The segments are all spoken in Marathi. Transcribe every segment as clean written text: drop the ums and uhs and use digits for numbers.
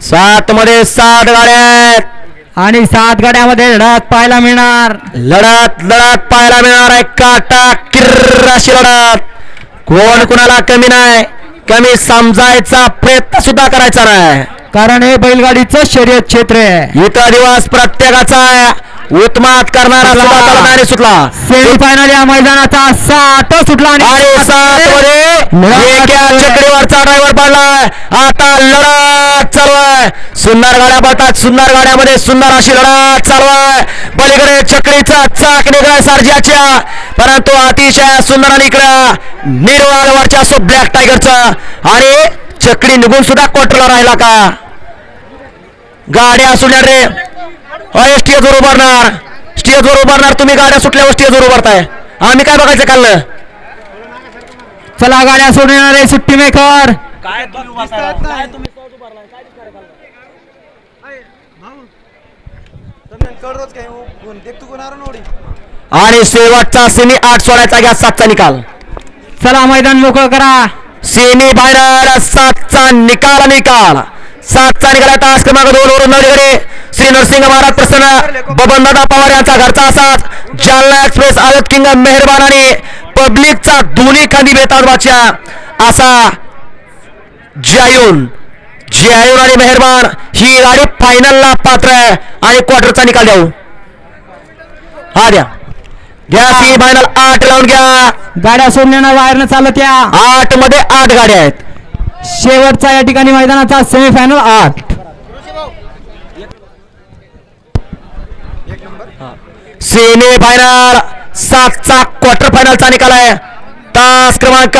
7 मध्ये 7 गाड्या आहेत आणि 7 गाड्यामध्ये लढत पाहायला मिळणार. लढत पाहायला मिळणार आहे. काटा किर्र अशी लढत. कोण कुणाला कमी नाही. कमी समजायचा प्रयत्न सुद्धा करायचा नाही. कारण हे बैलगाडीचं शर्यत क्षेत्र आहे. इथं दिवस प्रत्येकाचा आहे. उत्मात करणारा सुद्धा सुटला. सेमीफायनल या मैदानाचा 7 सुटला आणि 7 मध्ये एका चक्रीवरचा ड्रायव्हर पडलाय. आता लढत चालू आहे. सुंदर गाड्या पडतात. सुंदर गाड्यामध्ये सुंदर अशी लढत चालू आहे. पलीकडे चक्रीचा चाक निघालाय सर्जाच्या, परंतु अतिशय सुंदर आणि इकडे निर्वाळवरच्या असो ब्लॅक टायगरचा आणि चक्री निघून सुद्धा क्वार्टरला राहिला का. गाड्या सुटल्या रे. स्टेजवर उभारणार. स्टेजवर उभारणार. तुम्ही गाड्या सुटल्यावर स्टेजवर उभारताय. आम्ही काय बघायचं काढलं. चला गाड्या सोडणार आहे सुट्टी मेकर. आणि शेवटचा सेमी 8 सोडायचा घ्या. 7चा निकाल. चला मैदान मोकळं करा. सेमी फायनल 7चा निकाल. 7चा निकाल. तास क्रमांक 2 वरून नवरीकडे श्री नरसिंह महाराज प्रसन्न बबनदादा पवार यांचा घरचा असाच जालना एक्सप्रेस आदत किंग मेहरबान आणि पब्लिकचा दोन्ही खांदी बेताजबाच्या असा जायून आणि मेहरबान ही गाडी फायनलला पात्र आहे. आणि क्वार्टरचा निकाल द्याऊ. हा द्या सेमी फायनल 8 लावून घ्या. गाड्या सोडण्यानं वायरनं चालत या. 8 मध्ये 8 गाड्या आहेत. शेवटचा या ठिकाणी मैदानाचा सेमीफायनल 8. सेमी फायनल 7चा क्वार्टर फायनलचा निकाल आहे. तास क्रमांक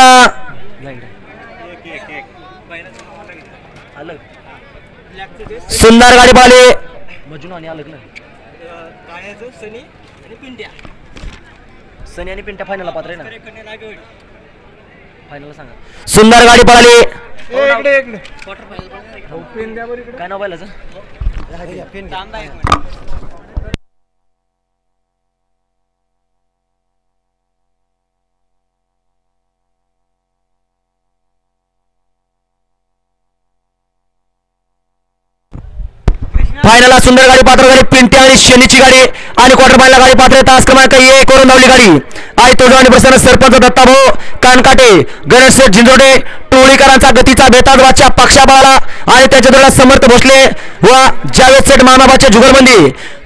सुंदर गाडी पाहिली. सनी आणि पिंट्या फायनलला पात्र आहे ना. फायनल सांगा. सुंदर गाडी पळाली. काय नाव पाहिलं. फायनलला सुंदर गाडी पात्र झाली. पिंट्या आणि शनीची गाडी आणि क्वार्टर फायनल गाडी पात्र. तास क्रमांक 1 वरून धावली गाडी. आई तुळजाणी प्रसन्न सरपंच दत्ताभाऊ कानकाटे गणेश झिंजोडे टोळीकरांचा गतीचा बेताजबादच्या पक्षाबळाला आणि त्याच्या दरम्यान समर्थ भोसले व जावेद सेठ मामाबाचे जुगलबंदी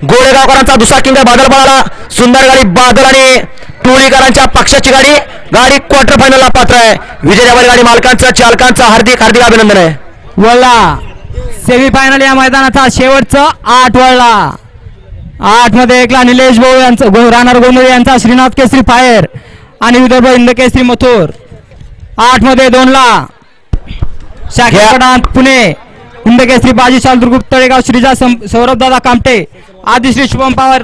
गोळेगावकरांचा दुसरा किंग बादल पळाला. सुंदर गाडी बादल आणि टोळीकरांच्या पक्षाची गाडी क्वार्टर फायनलला पात्र आहे. विजय गाडी मालकांचं चालकांचं हार्दिक अभिनंदन आहे. वळला सेमीफायनल या मैदानाचा शेवटचा 8 वळला. 8 मध्ये 1 ला निलेश भाऊ यांचा राहणार गोंधळे यांचा श्रीनाथ केसरी फायर आणि विदर्भ हिंद केसरी मथुर. 8 मध्ये 2 ला शाखेपठाण पुणे हिंद केसरी बाजी शालदुर्गुप्त तळेगाव श्रीजा सौरभदादा कामटे आदिश्री शुभम पवार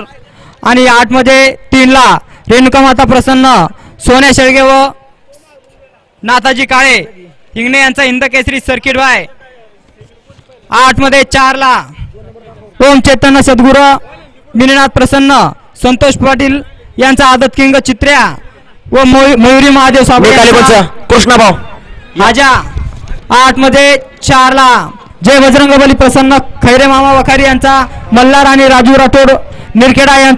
आणि 8 मध्ये 3 ला रेणुका माता प्रसन्न सोन्या शेळगे व नाथाजी काळे हिंगणे यांचा हिंद केसरी सर्किट बाय. 8 मध्ये 4 ला ओम चैतन्य सद्गुरू मिनीनाथ प्रसन्न संतोष पाटील यांचा आदत किंग चित्र्या व मयुरी महादेव साबळे कृष्णाभाऊ राजा. 8 मध्ये 4 ला जय बजरंगबली प्रसन्न खैरे मामा वखारी यांचा मल्हार आणि राजू राठोड निरखेडा यांचा